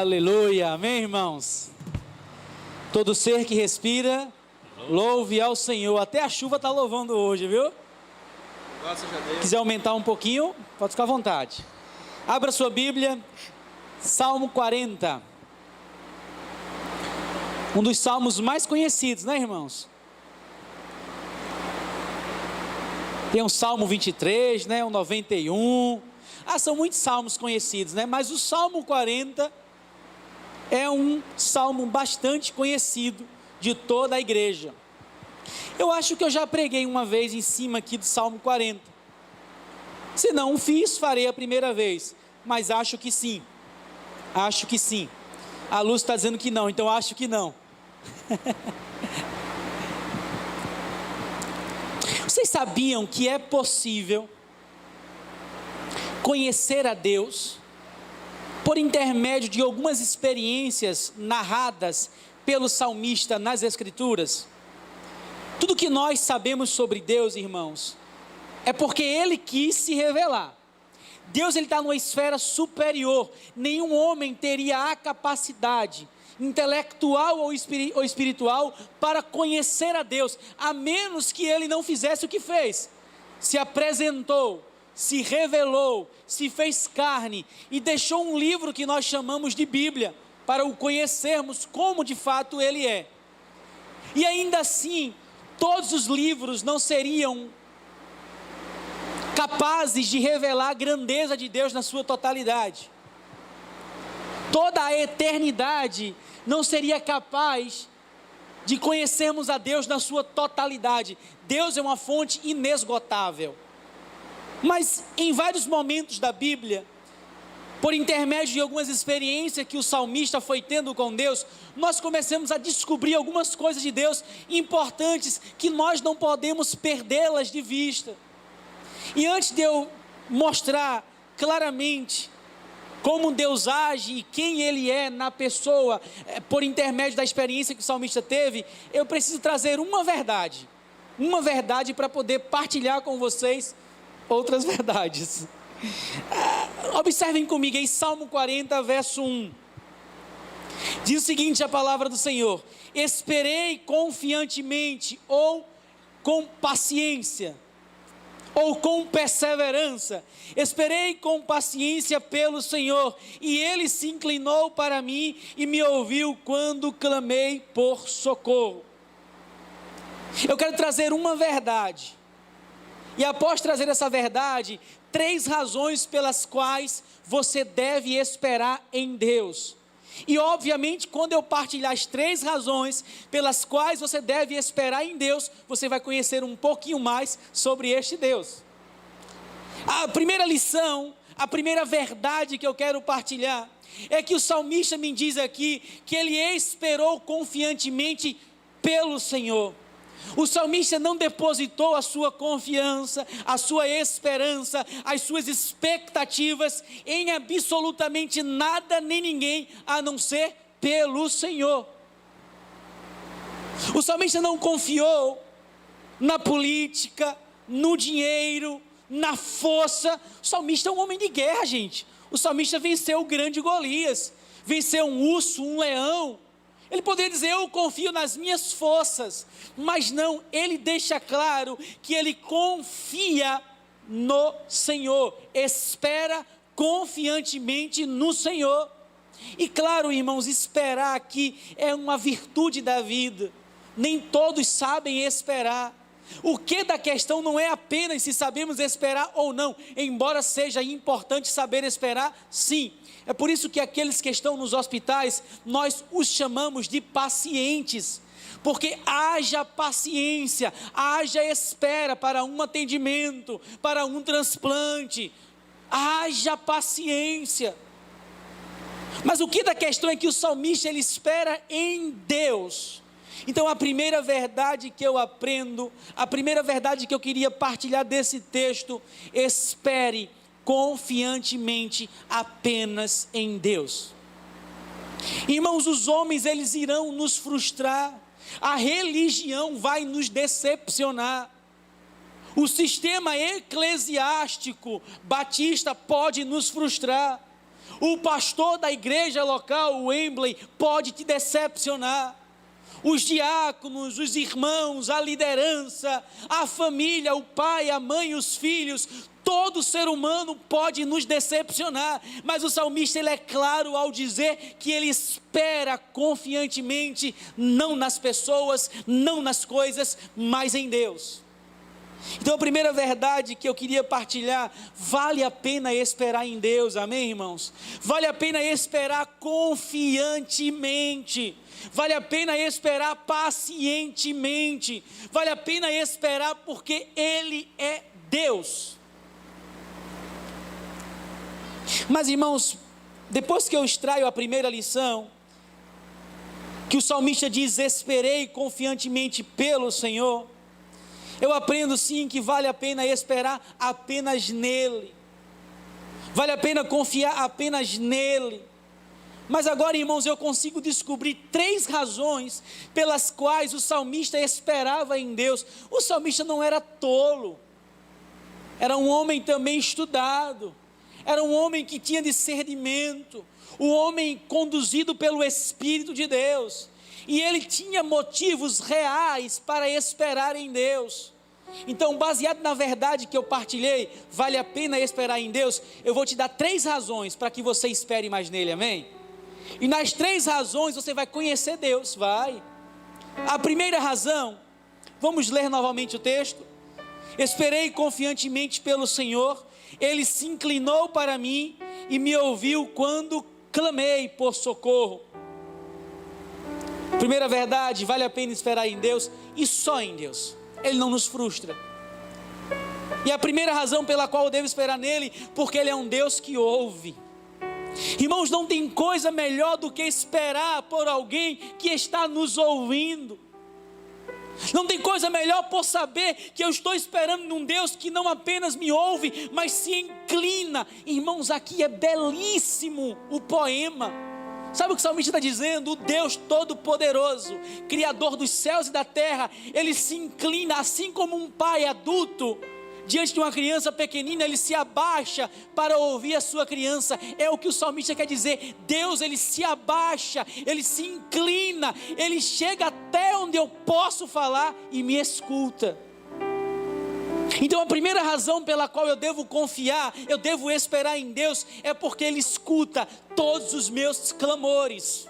Aleluia, amém, irmãos? Todo ser que respira, louve ao Senhor. Até a chuva está louvando hoje, viu? Se quiser aumentar um pouquinho, pode ficar à vontade. Abra sua Bíblia, Salmo 40. Um dos salmos mais conhecidos, né, irmãos? Tem o Salmo 23, né, o 91. São muitos salmos conhecidos, né? Mas o Salmo 40 é um salmo bastante conhecido de toda a igreja. Eu acho que eu já preguei uma vez em cima aqui do Salmo 40. Se não o fiz, farei a primeira vez. Mas acho que sim. Acho que sim. A Luz está dizendo que não, então acho que não. Vocês sabiam que é possível conhecer a Deus por intermédio de algumas experiências narradas pelo salmista nas Escrituras? Tudo que nós sabemos sobre Deus, irmãos, é porque Ele quis se revelar. Deus está numa esfera superior. Nenhum homem teria a capacidade intelectual ou espiritual para conhecer a Deus, a menos que Ele não fizesse o que fez: se apresentou, se revelou, se fez carne e deixou um livro que nós chamamos de Bíblia, para o conhecermos como de fato Ele é. E ainda assim, todos os livros não seriam capazes de revelar a grandeza de Deus na sua totalidade. Toda a eternidade não seria capaz de conhecermos a Deus na sua totalidade. Deus é uma fonte inesgotável. Mas em vários momentos da Bíblia, por intermédio de algumas experiências que o salmista foi tendo com Deus, nós começamos a descobrir algumas coisas de Deus importantes que nós não podemos perdê-las de vista. E antes de eu mostrar claramente como Deus age e quem Ele é na pessoa, por intermédio da experiência que o salmista teve, eu preciso trazer uma verdade para poder partilhar com vocês outras verdades. Observem comigo em Salmo 40, verso 1. Diz o seguinte a palavra do Senhor: esperei confiantemente, ou com paciência, ou com perseverança, esperei com paciência pelo Senhor, e Ele se inclinou para mim e me ouviu quando clamei por socorro. Eu quero trazer uma verdade, e após trazer essa verdade, 3 razões pelas quais você deve esperar em Deus. E obviamente, quando eu partilhar as 3 razões pelas quais você deve esperar em Deus, você vai conhecer um pouquinho mais sobre este Deus. A primeira lição, a primeira verdade que eu quero partilhar, é que o salmista me diz aqui que ele esperou confiantemente pelo Senhor. O salmista não depositou a sua confiança, a sua esperança, as suas expectativas em absolutamente nada nem ninguém, a não ser pelo Senhor. O salmista não confiou na política, no dinheiro, na força. O salmista é um homem de guerra, gente. O salmista venceu o grande Golias, venceu um urso, um leão. Ele poderia dizer: eu confio nas minhas forças, mas não, ele deixa claro que ele confia no Senhor, espera confiantemente no Senhor. E claro, irmãos, esperar aqui é uma virtude da vida. Nem todos sabem esperar. O que da questão não é apenas se sabemos esperar ou não, embora seja importante saber esperar, sim. É por isso que aqueles que estão nos hospitais, nós os chamamos de pacientes, porque haja paciência, haja espera para um atendimento, para um transplante, haja paciência. Mas o que da questão é que o salmista, ele espera em Deus. Então a primeira verdade que eu aprendo, a primeira verdade que eu queria partilhar desse texto: espere confiantemente apenas em Deus. Irmãos, os homens, eles irão nos frustrar, a religião vai nos decepcionar, o sistema eclesiástico batista pode nos frustrar, O pastor da igreja local, o Wembley, pode te decepcionar. Os diáconos, os irmãos, a liderança, a família, o pai, a mãe, os filhos, todo ser humano pode nos decepcionar, mas o salmista ele é claro ao dizer que ele espera confiantemente, não nas pessoas, não nas coisas, mas em Deus. Então a primeira verdade que eu queria partilhar, vale a pena esperar em Deus, amém, irmãos? Vale a pena esperar confiantemente, vale a pena esperar pacientemente, vale a pena esperar porque Ele é Deus. Mas, irmãos, depois que eu extraio a primeira lição, que o salmista diz: esperei confiantemente pelo Senhor, eu aprendo sim que vale a pena esperar apenas nele, vale a pena confiar apenas nele. Mas agora, irmãos, eu consigo descobrir 3 razões pelas quais o salmista esperava em Deus. O salmista não era tolo, era um homem também estudado, era um homem que tinha discernimento, um homem conduzido pelo Espírito de Deus, e ele tinha motivos reais para esperar em Deus. Então, baseado na verdade que eu partilhei, vale a pena esperar em Deus, eu vou te dar 3 razões para que você espere mais nele, amém? E nas 3 razões você vai conhecer Deus, vai. A primeira razão, vamos ler novamente o texto. Esperei confiantemente pelo Senhor, Ele se inclinou para mim e me ouviu quando clamei por socorro. Primeira verdade, vale a pena esperar em Deus e só em Deus. Ele não nos frustra. E a primeira razão pela qual eu devo esperar nele, porque Ele é um Deus que ouve. Irmãos, não tem coisa melhor do que esperar por alguém que está nos ouvindo. Não tem coisa melhor por saber que eu estou esperando num Deus que não apenas me ouve, mas se inclina. Irmãos, aqui é belíssimo o poema. Sabe o que o salmista está dizendo? O Deus Todo-Poderoso, Criador dos céus e da terra, Ele se inclina, assim como um pai adulto, diante de uma criança pequenina, Ele se abaixa para ouvir a sua criança. É o que o salmista quer dizer. Deus, Ele se abaixa, Ele se inclina, Ele chega até onde eu posso falar e me escuta. Então a primeira razão pela qual eu devo confiar, eu devo esperar em Deus, é porque Ele escuta todos os meus clamores.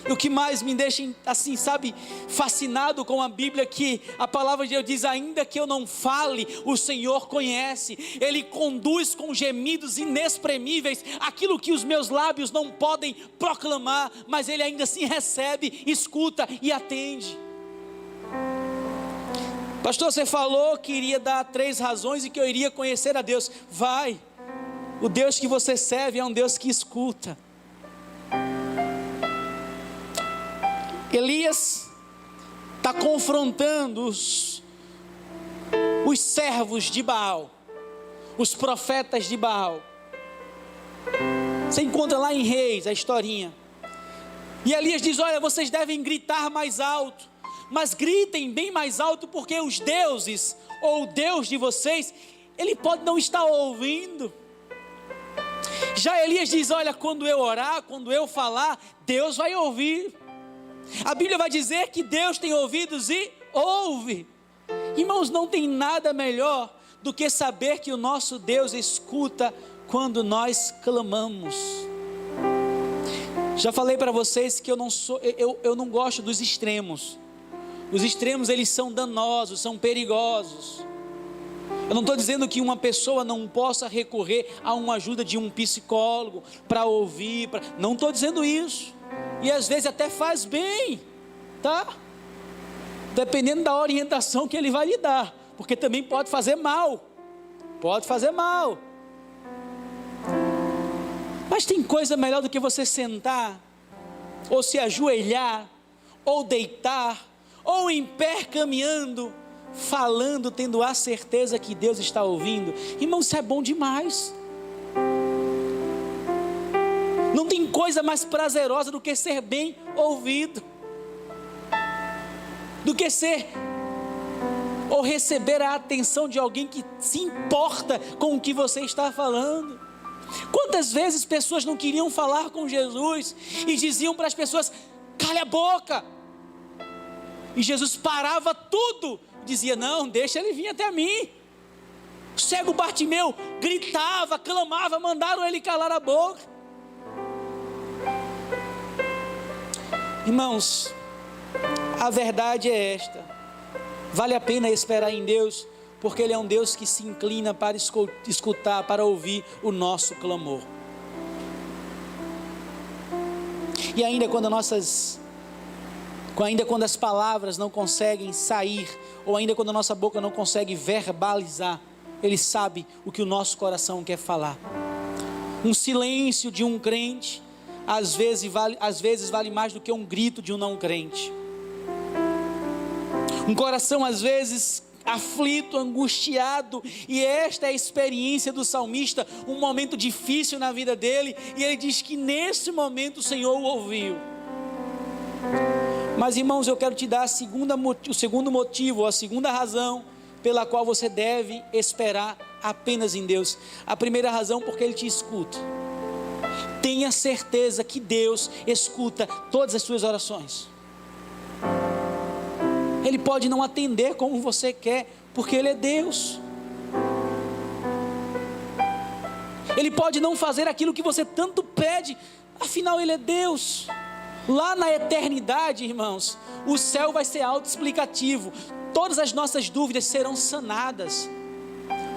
E o que mais me deixa assim, sabe, fascinado com a Bíblia, que a palavra de Deus diz: ainda que eu não fale, o Senhor conhece, Ele conduz com gemidos inexprimíveis aquilo que os meus lábios não podem proclamar, mas Ele ainda assim recebe, escuta e atende. Pastor, você falou que iria dar 3 razões e que eu iria conhecer a Deus. Vai, o Deus que você serve é um Deus que escuta. Elias está confrontando os servos de Baal, os profetas de Baal. Você encontra lá em Reis a historinha. E Elias diz: olha, vocês devem gritar mais alto, mas gritem bem mais alto, porque os deuses, ou o Deus de vocês, Ele pode não estar ouvindo. Já Elias diz: olha, quando eu orar, quando eu falar, Deus vai ouvir. A Bíblia vai dizer que Deus tem ouvidos e ouve. Irmãos, não tem nada melhor do que saber que o nosso Deus escuta quando nós clamamos. Já falei para vocês que eu não gosto dos extremos. Os extremos, eles são danosos, são perigosos. Eu não estou dizendo que uma pessoa não possa recorrer a uma ajuda de um psicólogo para ouvir, não estou dizendo isso. E às vezes até faz bem, tá? Dependendo da orientação que ele vai lhe dar, porque também pode fazer mal. Pode fazer mal. Mas tem coisa melhor do que você sentar, ou se ajoelhar, ou deitar, ou em pé caminhando, falando, tendo a certeza que Deus está ouvindo. Irmão, isso é bom demais. Não tem coisa mais prazerosa do que ser bem ouvido, do que ser ou receber a atenção de alguém que se importa com o que você está falando. Quantas vezes pessoas não queriam falar com Jesus e diziam para as pessoas: cale a boca. E Jesus parava tudo, dizia: não, deixa ele vir até mim. O cego Bartimeu gritava, clamava, mandaram ele calar a boca. Irmãos, a verdade é esta: vale a pena esperar em Deus, porque Ele é um Deus que se inclina para escutar, para ouvir o nosso clamor. E ainda quando as palavras não conseguem sair, ou ainda quando a nossa boca não consegue verbalizar, Ele sabe o que o nosso coração quer falar. Um silêncio de um crente, às vezes vale mais do que um grito de um não crente. Um coração às vezes aflito, angustiado, e esta é a experiência do salmista, um momento difícil na vida dele, e ele diz que nesse momento o Senhor o ouviu. Mas irmãos, eu quero te dar o segundo motivo, a segunda razão pela qual você deve esperar apenas em Deus. A primeira razão, porque Ele te escuta. Tenha certeza que Deus escuta todas as suas orações. Ele pode não atender como você quer, porque Ele é Deus. Ele pode não fazer aquilo que você tanto pede, afinal Ele é Deus. Lá na eternidade, irmãos, o céu vai ser autoexplicativo. Todas as nossas dúvidas serão sanadas.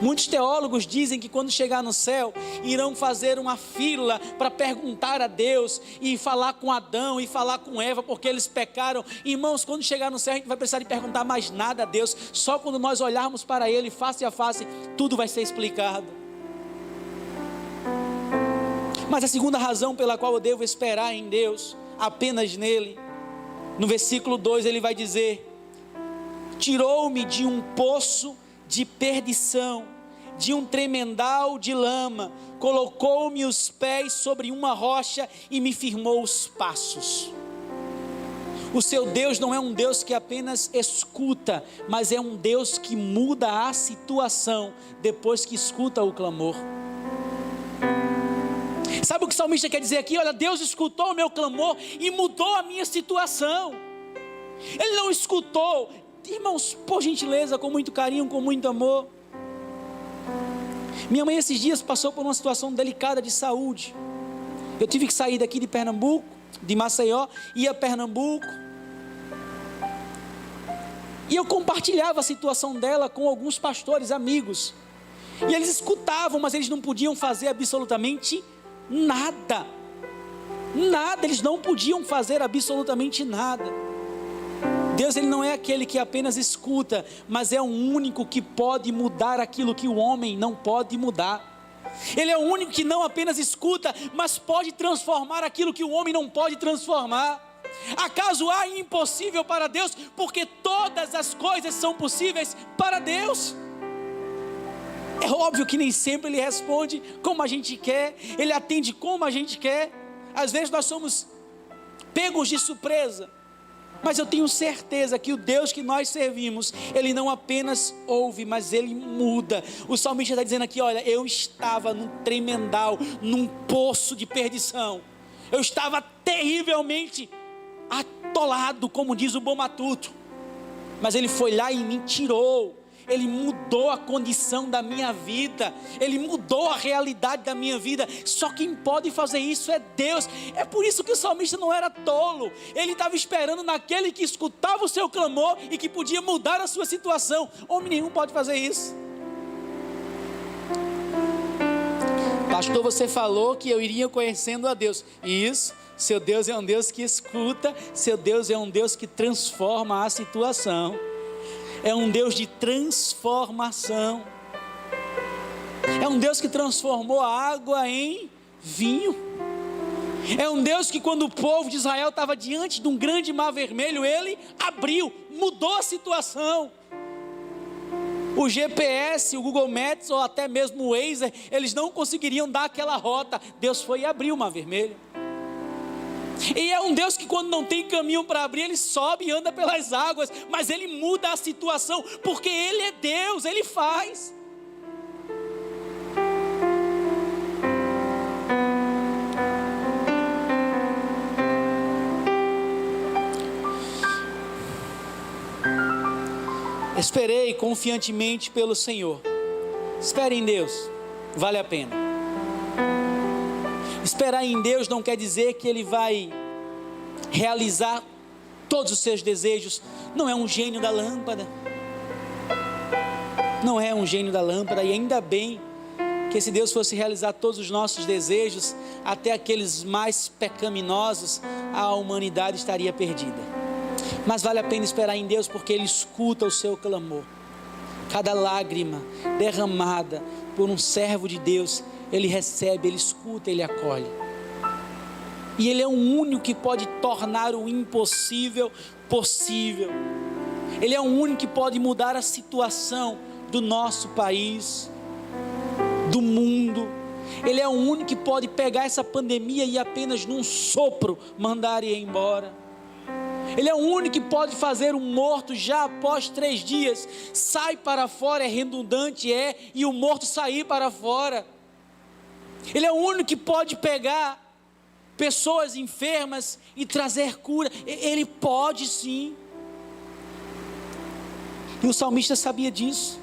Muitos teólogos dizem que quando chegar no céu, irão fazer uma fila para perguntar a Deus, e falar com Adão, e falar com Eva, porque eles pecaram. Irmãos, quando chegar no céu, a gente não vai precisar de perguntar mais nada a Deus. Só quando nós olharmos para Ele face a face, tudo vai ser explicado. Mas a segunda razão pela qual eu devo esperar em Deus, apenas nele, no versículo 2 ele vai dizer: tirou-me de um poço de perdição, de um tremendal de lama, colocou-me os pés sobre uma rocha e me firmou os passos. O seu Deus não é um Deus que apenas escuta, mas é um Deus que muda a situação depois que escuta o clamor. Sabe o que o salmista quer dizer aqui? Olha, Deus escutou o meu clamor e mudou a minha situação. Ele não escutou, irmãos, por gentileza, com muito carinho, com muito amor. Minha mãe esses dias passou por uma situação delicada de saúde. Eu tive que sair daqui de Pernambuco, de Maceió, ir a Pernambuco. E eu compartilhava a situação dela com alguns pastores amigos. E eles escutavam, mas eles não podiam fazer absolutamente nada. Nada, eles não podiam fazer absolutamente nada. Deus, Ele não é aquele que apenas escuta, mas é o único que pode mudar aquilo que o homem não pode mudar. Ele é o único que não apenas escuta, mas pode transformar aquilo que o homem não pode transformar. Acaso há impossível para Deus? Porque todas as coisas são possíveis para Deus. É óbvio que nem sempre Ele responde como a gente quer, Ele atende como a gente quer. Às vezes nós somos pegos de surpresa, mas eu tenho certeza que o Deus que nós servimos, Ele não apenas ouve, mas Ele muda. O salmista está dizendo aqui: olha, eu estava num tremendal, num poço de perdição, eu estava terrivelmente atolado, como diz o bom matuto, mas Ele foi lá e me tirou. Ele mudou a condição da minha vida, Ele mudou a realidade da minha vida. Só quem pode fazer isso é Deus. É por isso que o salmista não era tolo. Ele estava esperando naquele que escutava o seu clamor e que podia mudar a sua situação. Homem nenhum pode fazer isso. Pastor, você falou que eu iria conhecendo a Deus. Isso, seu Deus é um Deus que escuta, seu Deus é um Deus que transforma a situação. É um Deus de transformação. É um Deus que transformou a água em vinho. É um Deus que, quando o povo de Israel estava diante de um grande mar vermelho, Ele abriu, mudou a situação. O GPS, o Google Maps ou até mesmo o Waze, eles não conseguiriam dar aquela rota. Deus foi e abriu o mar vermelho. E é um Deus que, quando não tem caminho para abrir, Ele sobe e anda pelas águas, mas Ele muda a situação, porque Ele é Deus, Ele faz. Esperei confiantemente pelo Senhor. Espere em Deus, vale a pena. Esperar em Deus não quer dizer que Ele vai realizar todos os seus desejos. Não é um gênio da lâmpada. Não é um gênio da lâmpada. E ainda bem que se Deus fosse realizar todos os nossos desejos, até aqueles mais pecaminosos, a humanidade estaria perdida. Mas vale a pena esperar em Deus, porque Ele escuta o seu clamor. Cada lágrima derramada por um servo de Deus, Ele recebe, Ele escuta, Ele acolhe. E Ele é o único que pode tornar o impossível possível. Ele é o único que pode mudar a situação do nosso país, do mundo. Ele é o único que pode pegar essa pandemia e apenas num sopro mandar ir embora. Ele é o único que pode fazer um morto já após 3 dias, sai para fora, é redundante, e o morto sair para fora. Ele é o único que pode pegar pessoas enfermas e trazer cura. Ele pode sim. E o salmista sabia disso.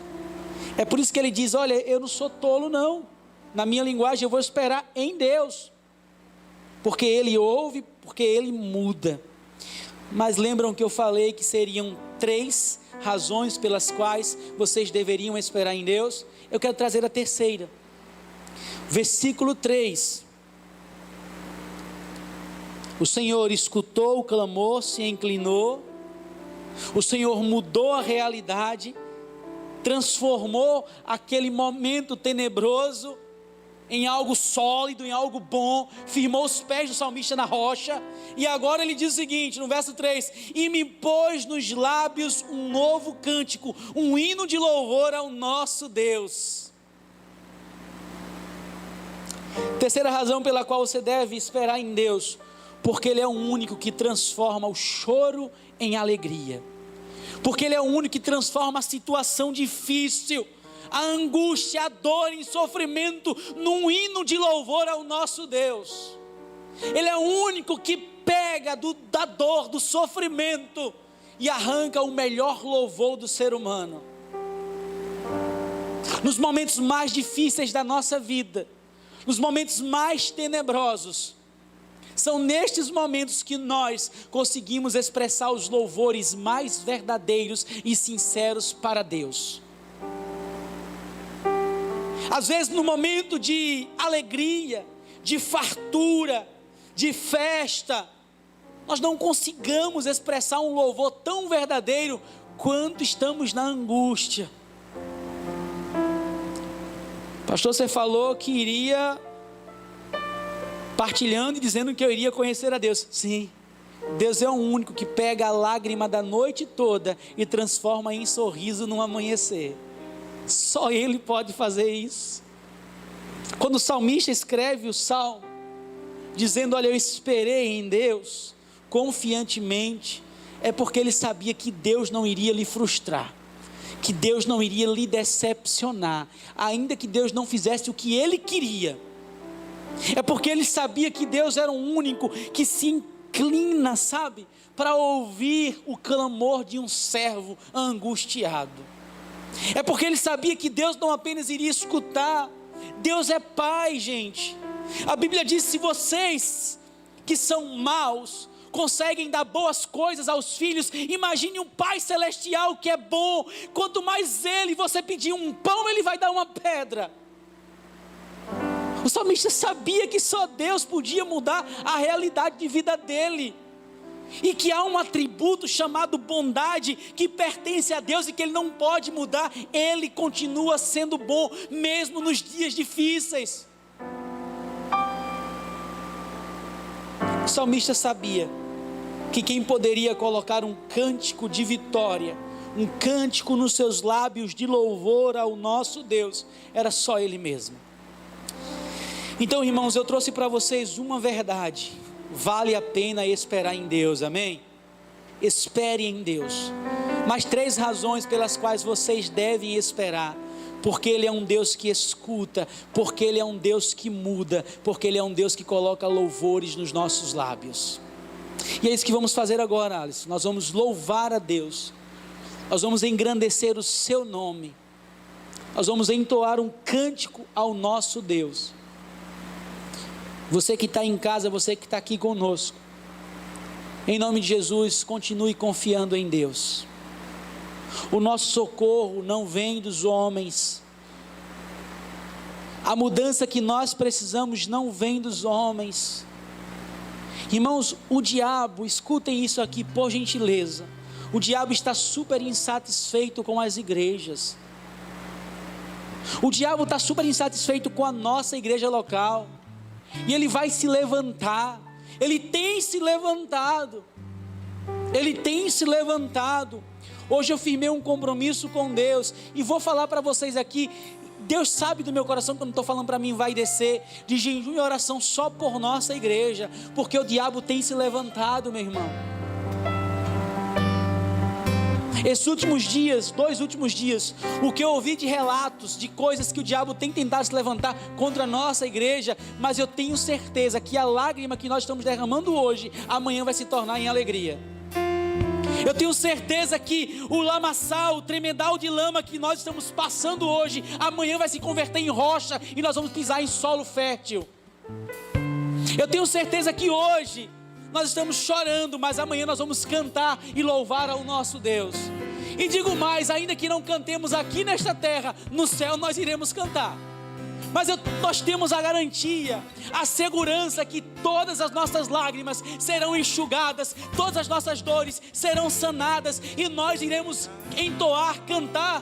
É por isso que ele diz: olha, eu não sou tolo não. Na minha linguagem eu vou esperar em Deus. Porque Ele ouve, porque Ele muda. Mas lembram que eu falei que seriam 3 razões pelas quais vocês deveriam esperar em Deus? Eu quero trazer a terceira. Versículo 3. O Senhor escutou o clamor, se inclinou. O Senhor mudou a realidade, transformou aquele momento tenebroso em algo sólido, em algo bom, firmou os pés do salmista na rocha. E agora ele diz o seguinte, no verso 3: e me pôs nos lábios um novo cântico, um hino de louvor ao nosso Deus. Terceira razão pela qual você deve esperar em Deus: porque Ele é o único que transforma o choro em alegria, porque Ele é o único que transforma a situação difícil, a angústia, a dor em sofrimento, num hino de louvor ao nosso Deus. Ele é o único que pega da dor, do sofrimento, e arranca o melhor louvor do ser humano. Nos momentos mais difíceis da nossa vida, nos momentos mais tenebrosos, são nestes momentos que nós conseguimos expressar os louvores mais verdadeiros e sinceros para Deus. Às vezes no momento de alegria, de fartura, de festa, nós não consigamos expressar um louvor tão verdadeiro quanto estamos na angústia. Pastor, você falou que iria partilhando e dizendo que eu iria conhecer a Deus. Sim, Deus é o único que pega a lágrima da noite toda e transforma em sorriso no amanhecer. Só Ele pode fazer isso. Quando o salmista escreve o salmo, dizendo: olha, eu esperei em Deus confiantemente, é porque ele sabia que Deus não iria lhe frustrar, que Deus não iria lhe decepcionar, ainda que Deus não fizesse o que ele queria. É porque ele sabia que Deus era o único que se inclina, sabe, para ouvir o clamor de um servo angustiado. É porque ele sabia que Deus não apenas iria escutar, Deus é Pai, gente. A Bíblia diz: se vocês que são maus conseguem dar boas coisas aos filhos, imagine um Pai celestial que é bom. Quanto mais você pedir um pão, Ele vai dar uma pedra. O salmista sabia que só Deus podia mudar a realidade de vida dele, e que há um atributo chamado bondade que pertence a Deus e que Ele não pode mudar. Ele continua sendo bom mesmo nos dias difíceis. O salmista sabia que quem poderia colocar um cântico de vitória, um cântico nos seus lábios de louvor ao nosso Deus, era só Ele mesmo. Então, irmãos, eu trouxe para vocês uma verdade: vale a pena esperar em Deus, amém? Espere em Deus. Mas 3 razões pelas quais vocês devem esperar: porque Ele é um Deus que escuta, porque Ele é um Deus que muda, porque Ele é um Deus que coloca louvores nos nossos lábios. E é isso que vamos fazer agora, Alice. Nós vamos louvar a Deus, Nós vamos engrandecer o seu nome. Nós vamos entoar um cântico ao nosso Deus. Você que está em casa, você que está aqui conosco, em nome de Jesus, continue confiando em Deus. O nosso socorro não vem dos homens. A mudança que nós precisamos não vem dos homens. Irmãos, o diabo, escutem isso aqui por gentileza, o diabo está super insatisfeito com as igrejas. O diabo está super insatisfeito com a nossa igreja local. E ele vai se levantar. Ele tem se levantado. Ele tem se levantado. Hoje eu firmei um compromisso com Deus. E vou falar para vocês aqui. Deus sabe do meu coração, quando estou falando para mim, vai descer de jejum e oração só por nossa igreja. Porque o diabo tem se levantado, meu irmão. Esses últimos dias, 2 últimos dias, o que eu ouvi de relatos, de coisas que o diabo tem tentado se levantar contra a nossa igreja, mas eu tenho certeza que a lágrima que nós estamos derramando hoje, amanhã vai se tornar em alegria. Eu tenho certeza que o lamaçal, o tremedal de lama que nós estamos passando hoje, amanhã vai se converter em rocha e nós vamos pisar em solo fértil. Eu tenho certeza que hoje nós estamos chorando, mas amanhã nós vamos cantar e louvar ao nosso Deus. E digo mais, ainda que não cantemos aqui nesta terra, no céu nós iremos cantar. Mas nós temos a garantia, a segurança que todas as nossas lágrimas serão enxugadas, todas as nossas dores serão sanadas e nós iremos entoar, cantar